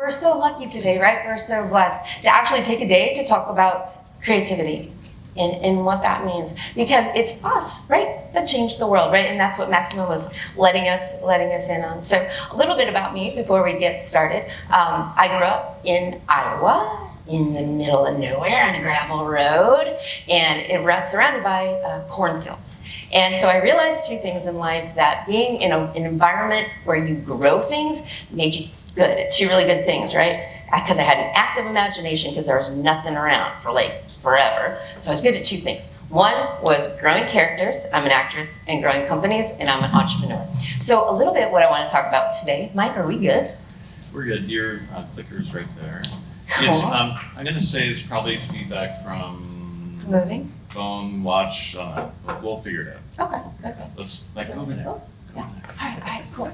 we're so lucky today, right? We're so blessed to actually take a day to talk about creativity and what that means, because it's us, right, that changed the world, right? And that's what Maxima was letting us in on. So a little bit about me before we get started. I grew up in Iowa, in the middle of nowhere on a gravel road, and it was surrounded by cornfields. And so I realized two things in life: that being in an environment where you grow things made you good at two really good things, right? Because I had an active imagination, because there was nothing around for like forever. So I was good at two things. One was growing characters. I'm an actress, and growing companies, and I'm an entrepreneur. So a little bit what I want to talk about today. Mike, are we good? We're good. Your clicker's right there. Cool. Yes, I'm going to say it's probably feedback from Moving? phone, watch. We'll figure it out. Okay. Let's go over there. Oh. Come on. All right, cool.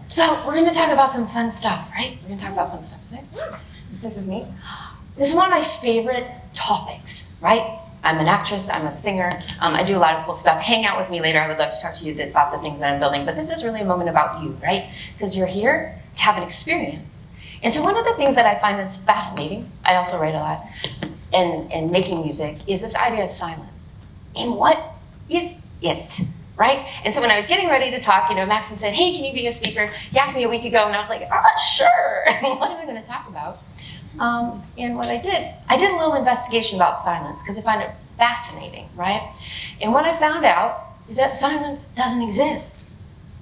So we're going to talk about some fun stuff, right? We're going to talk about fun stuff today. This is me. This is one of my favorite topics, right? I'm an actress, I'm a singer, I do a lot of cool stuff. Hang out with me later, I would love to talk to you about the things that I'm building, but this is really a moment about you, right? Because you're here to have an experience. And so one of the things that I find that's fascinating, I also write a lot, and making music, is this idea of silence. And what is it, right? And so when I was getting ready to talk, Maxim said, hey, can you be a speaker? He asked me a week ago, and I was like, sure. What am I going to talk about? And what I did a little investigation about silence, because I find it fascinating, right? And what I found out is that silence doesn't exist,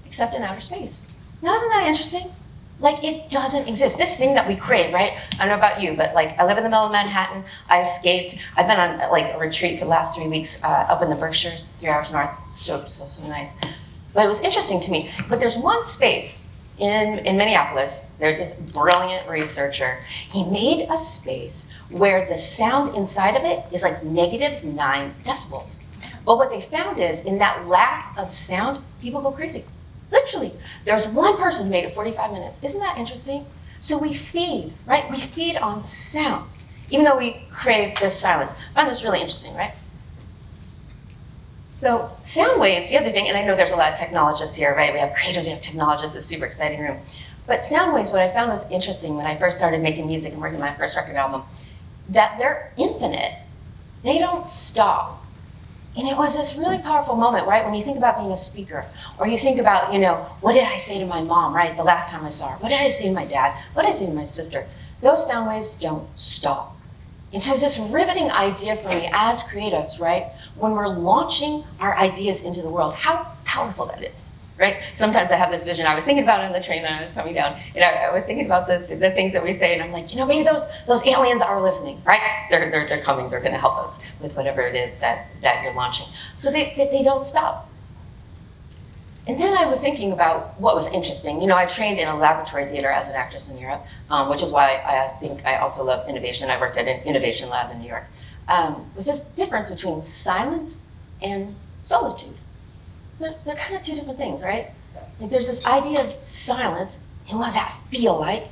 except in outer space. Now, isn't that interesting? Like, it doesn't exist. This thing that we crave, right? I don't know about you, but like, I live in the middle of Manhattan. I escaped. I've been on like a retreat for the last 3 weeks up in the Berkshires, 3 hours north. So nice. But it was interesting to me. But there's one space in Minneapolis. There's this brilliant researcher. He made a space where the sound inside of it is like -9 decibels. But what they found is, in that lack of sound, people go crazy. Literally, there's one person who made it 45 minutes. Isn't that interesting? So we feed, right? We feed on sound, even though we crave this silence. I find this really interesting, right? So sound waves, the other thing, and I know there's a lot of technologists here, right? We have creators, we have technologists, it's a super exciting room. But sound waves, what I found was interesting when I first started making music and working on my first record album, that they're infinite. They don't stop. And it was this really powerful moment, right? When you think about being a speaker, or you think about, what did I say to my mom, right? The last time I saw her. What did I say to my dad? What did I say to my sister? Those sound waves don't stop. And so this riveting idea for me as creatives, right? When we're launching our ideas into the world, how powerful that is, right? Sometimes I have this vision. I was thinking about it on the train that I was coming down, and I was thinking about the things that we say, and I'm like, maybe those aliens are listening, right? They're coming. They're going to help us with whatever it is that you're launching. So they don't stop. And then I was thinking about what was interesting. I trained in a laboratory theater as an actress in Europe, which is why I think I also love innovation. I worked at an innovation lab in New York. Was this difference between silence and solitude. They're kind of two different things, right? Like, there's this idea of silence, and what does that feel like?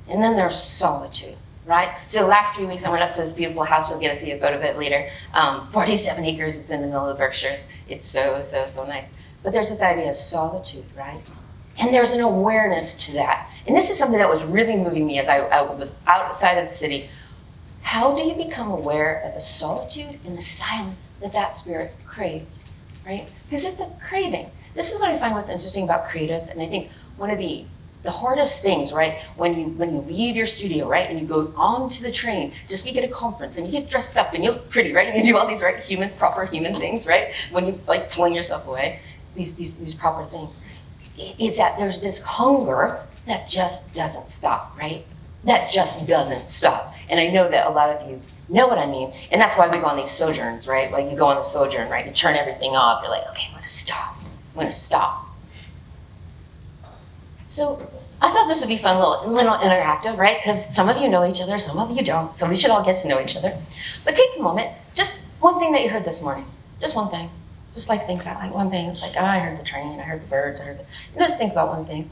And then there's solitude, right? So the last 3 weeks I went up to this beautiful house. You'll get to see a photo of it later. 47 acres, it's in the middle of the Berkshires. It's so nice. But there's this idea of solitude, right? And there's an awareness to that. And this is something that was really moving me as I was outside of the city. How do you become aware of the solitude and the silence that spirit craves, right? Because it's a craving. This is what I find what's interesting about creatives, and I think one of the hardest things, right, when you leave your studio, right, and you go onto the train to speak at a conference, and you get dressed up, and you look pretty, right, and you do all these proper human things, right, when you like fling yourself away, these proper things. It's that there's this hunger that just doesn't stop, right? That just doesn't stop. And I know that a lot of you know what I mean. And that's why we go on these sojourns, right? Like you go on a sojourn, right? You turn everything off. You're like, okay, I'm going to stop. So I thought this would be fun, little interactive, right? Because some of you know each other, some of you don't. So we should all get to know each other. But take a moment, just one thing that you heard this morning. Just one thing. Just like think about like one thing. It's like, oh, I heard the train, I heard the birds, just think about one thing.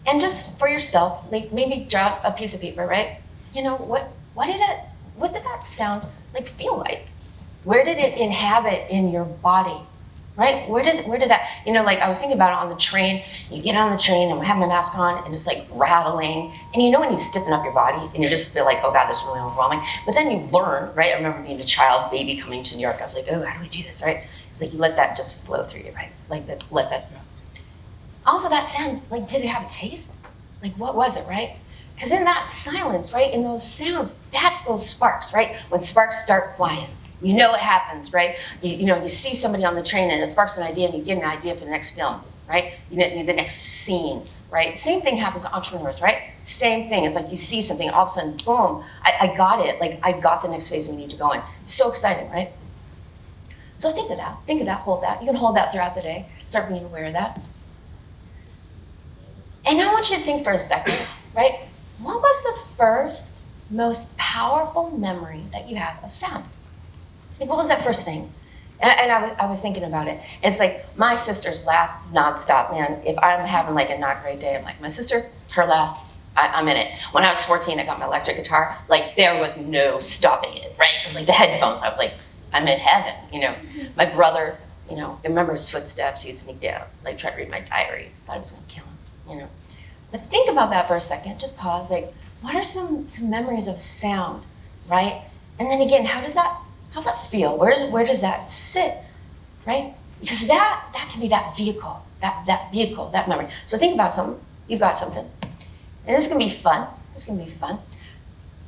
And just for yourself, maybe draw a piece of paper, right? What did that sound like feel like? Where did it inhabit in your body, right? Where did that, like I was thinking about it on the train. You get on the train and I have my mask on and it's like rattling. And when you stiffen up your body and you just feel like, oh God, this is really overwhelming. But then you learn, right? I remember being a child, baby coming to New York. I was like, oh, how do we do this, right? It's like you let that just flow through you, right? Let that through. Also that sound, did it have a taste? What was it, right? Because in that silence, right, in those sounds, that's those sparks, right? When sparks start flying, it happens, right? You see somebody on the train and it sparks an idea and you get an idea for the next film, right? You get the next scene, right? Same thing happens to entrepreneurs, right? Same thing. It's like you see something, all of a sudden, boom, I got it. I got the next phase we need to go in. It's so exciting, right? So think of that, hold that. You can hold that throughout the day. Start being aware of that. And I want you to think for a second, right? What was the first, most powerful memory that you have of sound? What was that first thing? And I was thinking about it. It's like my sisters laugh nonstop, man. If I'm having a not great day, I'm like, my sister, her laugh, I'm in it. When I was 14, I got my electric guitar. There was no stopping it, right? It's like the headphones. I was like, I'm in heaven, My brother, I remember his footsteps. He'd sneak down, try to read my diary. Thought I was going to kill him, But think about that for a second. Just pause. What are some memories of sound, right? And then again, how's that feel? Where does that sit, right? Because that can be that vehicle, that memory. So think about something. You've got something, and this is gonna be fun.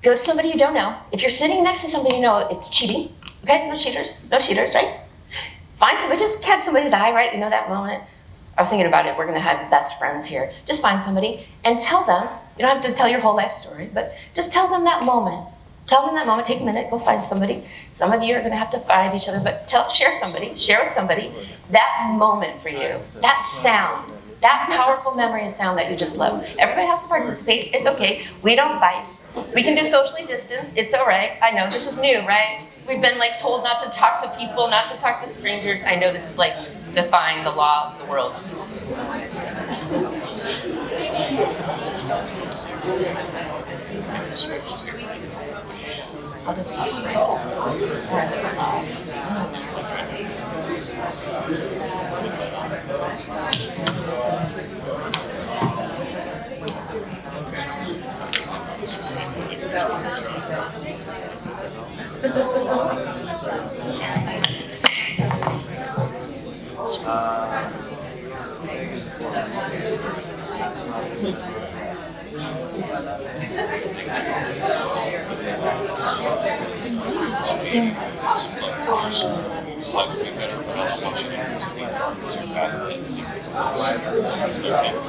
Go to somebody you don't know. If you're sitting next to somebody you know, it's cheating. Okay, no cheaters, right? Find somebody. Just catch somebody's eye, right? That moment. I was thinking about it. We're going to have best friends here. Just find somebody and tell them. You don't have to tell your whole life story, but just tell them that moment. Take a minute, go find somebody. Some of you are going to have to find each other, but share with somebody that moment for you, that sound, that powerful memory of sound that you just love. Everybody has to participate. It's okay. We don't bite. We can do socially distance. It's all right. I know this is new, right? We've been told not to talk to people, not to talk to strangers. I know this is defying the law of the world. I'll just stop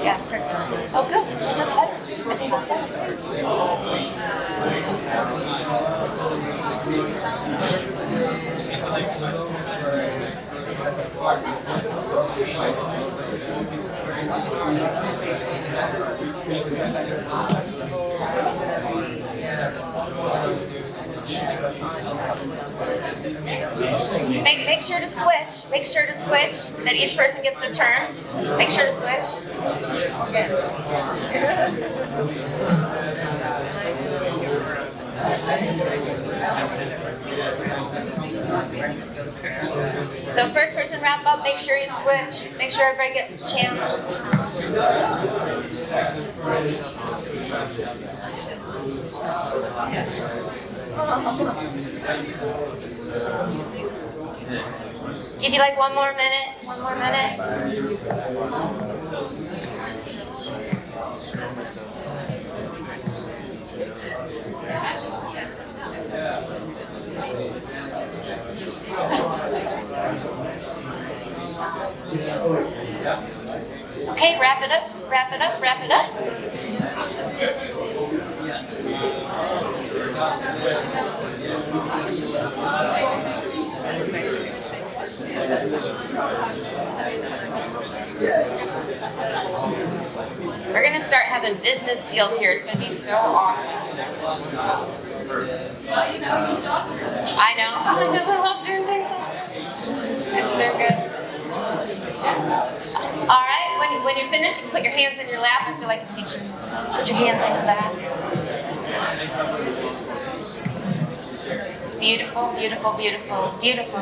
Yeah. Oh, good. That's better. I think that's better. Make sure to switch. Make sure to switch. That each person gets their turn. Make sure to switch. So first person wrap up. Make sure you switch. Make sure everybody gets a chance. Give you one more minute. One more minute. Okay, wrap it up. We're going to start having business deals here. It's going to be so awesome. I know. I love doing things like that. It's so good. All right, when you're finished, you can put your hands in your lap and feel like a teacher. Put your hands in your lap. Beautiful, beautiful, beautiful, beautiful.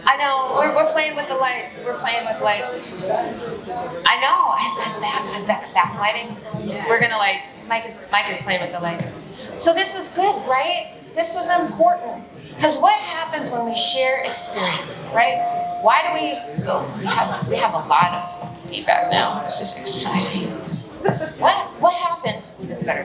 I know, we're playing with the lights. We're playing with lights. I know, I've got backlighting. We're gonna Mike is playing with the lights. So this was good, right? This was important. Because what happens when we share experience, right? Why do we have a lot of feedback now. This is exciting. What happens, this is better.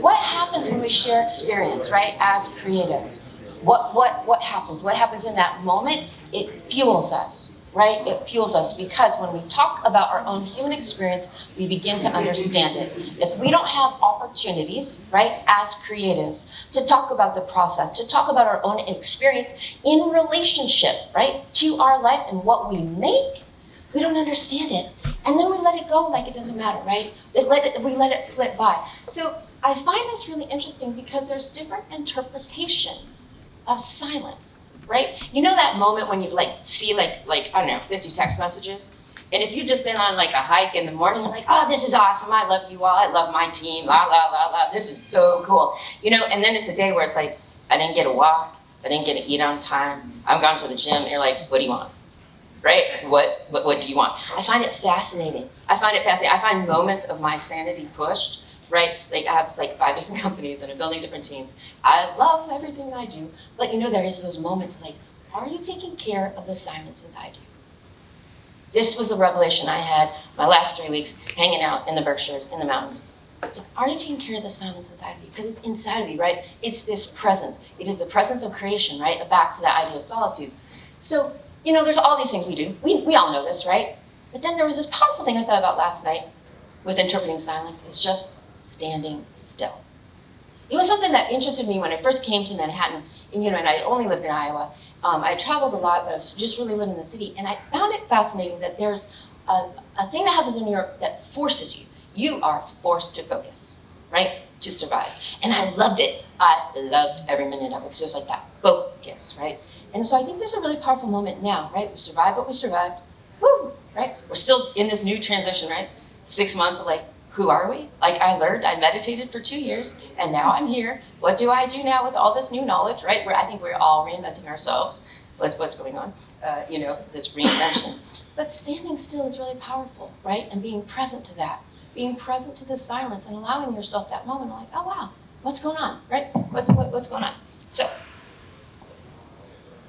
What happens when we share experience, right, as creatives? What happens? What happens in that moment? It fuels us, right? It fuels us because when we talk about our own human experience, we begin to understand it. If we don't have opportunities, right, as creatives, to talk about the process, to talk about our own experience in relationship, right, to our life and what we make, we don't understand it. And then we let it go like it doesn't matter, right? We let it flip by. So I find this really interesting because there's different interpretations of silence, right? You know that moment when you see I don't know, 50 text messages? And if you've just been on a hike in the morning, you're like, oh, this is awesome. I love you all. I love my team. La, la, la, la. This is so cool. And then it's a day where it's like, I didn't get a walk. I didn't get to eat on time. I'm gone to the gym. And you're like, what do you want? Right? What do you want? I find it fascinating. I find moments of my sanity pushed, right? I have 5 different companies and I'm building different teams. I love everything I do. But there is those moments are you taking care of the silence inside you? This was the revelation I had my last 3 weeks hanging out in the Berkshires, in the mountains. It's are you taking care of the silence inside of you? Because it's inside of you, right? It's this presence. It is the presence of creation, right? Back to that idea of solitude. So, there's all these things we do. We all know this, right? But then there was this powerful thing I thought about last night with interpreting silence. It's just standing still. It was something that interested me when I first came to Manhattan, and I only lived in Iowa. I traveled a lot, but I was just really living in the city, and I found it fascinating that there's a thing that happens in New York that forces you. You are forced to focus, right? To survive. And I loved it. I loved every minute of it because it was that focus, right? And so I think there's a really powerful moment now, right? We survived what we survived. Woo, right? We're still in this new transition, right? 6 months of who are we? I meditated for 2 years and now I'm here. What do I do now with all this new knowledge, right? I think we're all reinventing ourselves. What's going on? This reinvention. But standing still is really powerful, right? And being present to that. Being present to the silence and allowing yourself that moment, oh wow, what's going on, right? What's going on? So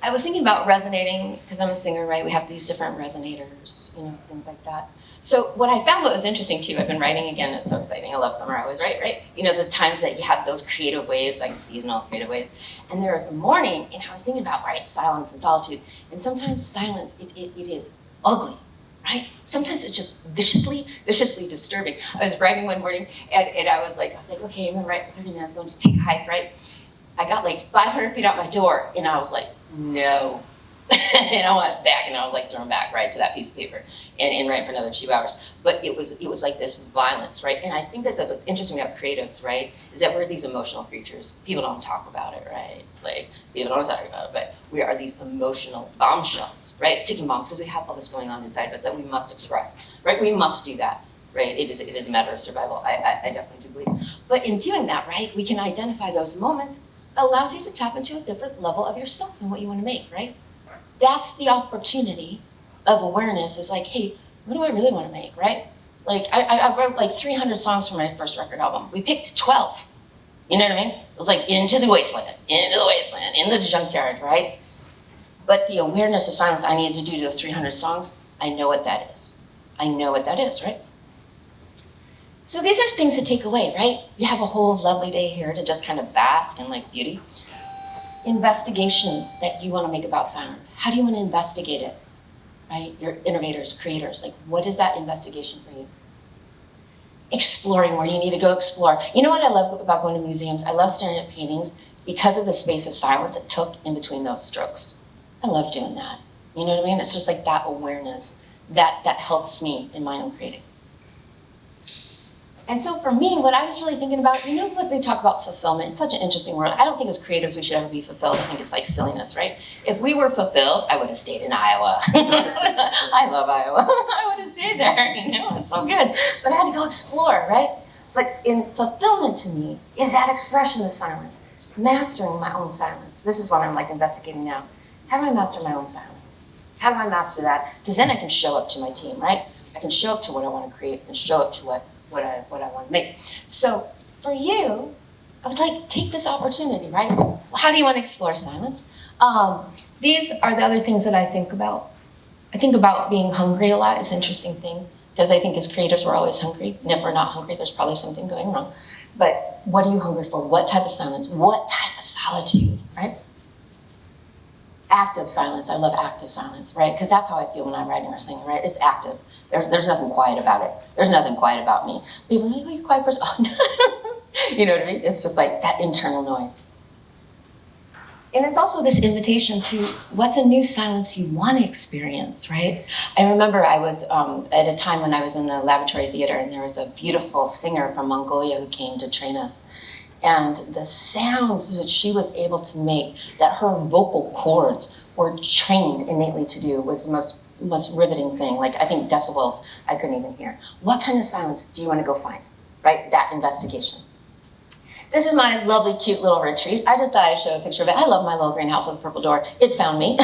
I was thinking about resonating, because I'm a singer, right? We have these different resonators, things like that. So what I found what was interesting too, I've been writing again, it's so exciting. I love summer, I always write, right? There's times that you have those creative waves, seasonal creative waves. And there was a morning, and I was thinking about, right, silence and solitude. And sometimes silence, it is ugly. Right? Sometimes it's just viciously disturbing. I was writing one morning and I was like, okay, I'm gonna write for 30 minutes, going to take a hike, right? I got 500 feet out my door and I was like, no. And I went back and I was thrown back, right, to that piece of paper and write for another 2 hours. But it was this violence, right? And I think that's what's interesting about creatives, right? Is that we're these emotional creatures. People don't talk about it, right? It's people don't talk about it, but we are these emotional bombshells, right? Ticking bombs, because we have all this going on inside of us that we must express, right? We must do that, right? It is a matter of survival. I definitely do believe. But in doing that, right, we can identify those moments. It allows you to tap into a different level of yourself and what you want to make, right? That's the opportunity of awareness is hey, what do I really want to make, right? I wrote 300 songs for my first record album. We picked 12. You know what I mean? It was into the wasteland, in the junkyard, right? But the awareness of silence I needed to do those 300 songs, I know what that is. Right? So these are things to take away, right? You have a whole lovely day here to just kind of bask in beauty. Investigations that you want to make about silence. How do you want to investigate it, right? You're innovators, creators. What is that investigation for you? Exploring where you need to go explore. You know what I love about going to museums? I love staring at paintings because of the space of silence it took in between those strokes. I love doing that. You know what I mean? It's just that awareness that helps me in my own creating. And so for me, what I was really thinking about, what they talk about fulfillment, it's such an interesting word. I don't think as creatives we should ever be fulfilled. I think it's silliness, right? If we were fulfilled, I would have stayed in Iowa. I love Iowa. I would have stayed there, it's so good. But I had to go explore, right? But in fulfillment to me is that expression of silence. mastering my own silence. This is what I'm like investigating now. How do I master my own silence? How do I master that? Because then I can show up to my team, right? I can show up to what I want to create and show up to what I want to make. So for you, I would like take this opportunity, right? How do you want to explore silence? These are the other things that I think about. I think about being hungry a lot. It's an interesting thing because I think as creatives, we're always hungry. And if we're not hungry, there's probably something going wrong. But what are you hungry for? What type of silence? What type of solitude, right? Active silence. I love active silence, right? Because that's how I feel when I'm writing or singing, right? It's active. There's nothing quiet about it. There's nothing quiet about me. People are like, oh, you're a quiet person. Oh, no. You know what I mean? It's just like that internal noise. And it's also this invitation to what's a new silence you want to experience, right? I remember I was at a time when I was in the laboratory theater, and there was a beautiful singer from Mongolia who came to train us. And the sounds that she was able to make, that her vocal cords were trained innately to do, was the most riveting thing. Like, I think decibels I couldn't even hear. What kind of silence do you want to go find, right? That investigation. This is my lovely, cute little retreat. I just thought I'd show a picture of it. I love my little greenhouse with a purple door. It found me.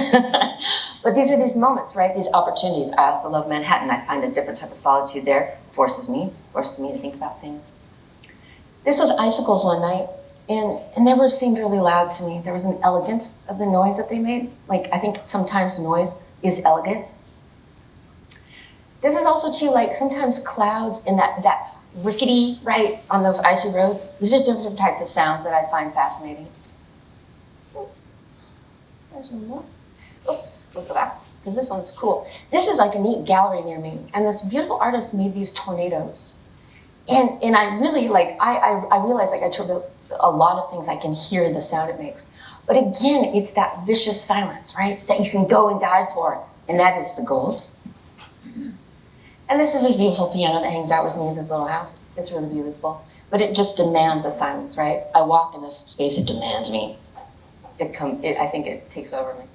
But these are these moments, right? These opportunities. I also love Manhattan. I find a different type of solitude there. Forces me to think about things. This was Icicles one night, and they seemed really loud to me. There was an elegance of the noise that they made. Like, I think sometimes noise is elegant. This is also too, like, sometimes clouds and that rickety, right, on those icy roads. There's just different types of sounds that I find fascinating. There's one more. Oops, we'll go back, because this one's cool. This is like a neat gallery near me, and this beautiful artist made these tornadoes. And I really, like, I realize, like, I attribute a lot of things. I can hear the sound it makes. But again, it's that vicious silence, right, that you can go and dive for, and that is the gold. And this is this beautiful piano that hangs out with me in this little house. It's really beautiful. But it just demands a silence, right? I walk in this space, it demands me. I think it takes over me.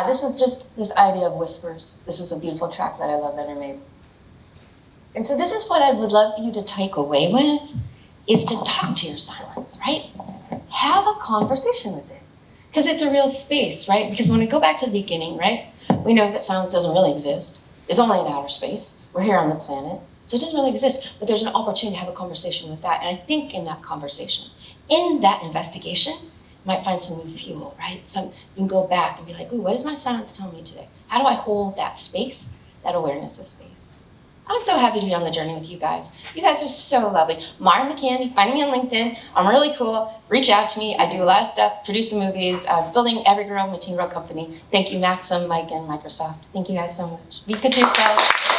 This was just this idea of whispers. This was a beautiful track that I love that I made. And so this is what I would love you to take away with, is to talk to your silence, right? Have a conversation with it. Because it's a real space, right? Because when we go back to the beginning, right, we know that silence doesn't really exist. It's only in outer space. We're here on the planet. So it doesn't really exist. But there's an opportunity to have a conversation with that. And I think in that conversation, in that investigation, you might find some new fuel, right? You can go back and be like, ooh, what does my silence tell me today? How do I hold that space, that awareness of space? I'm so happy to be on the journey with you guys. You guys are so lovely. Mara McCann, you find me on LinkedIn. I'm really cool. Reach out to me. I do a lot of stuff, produce the movies, building Every Girl, my teen girl company. Thank you, Maxim, Mike, and Microsoft. Thank you guys so much. Be good to yourselves.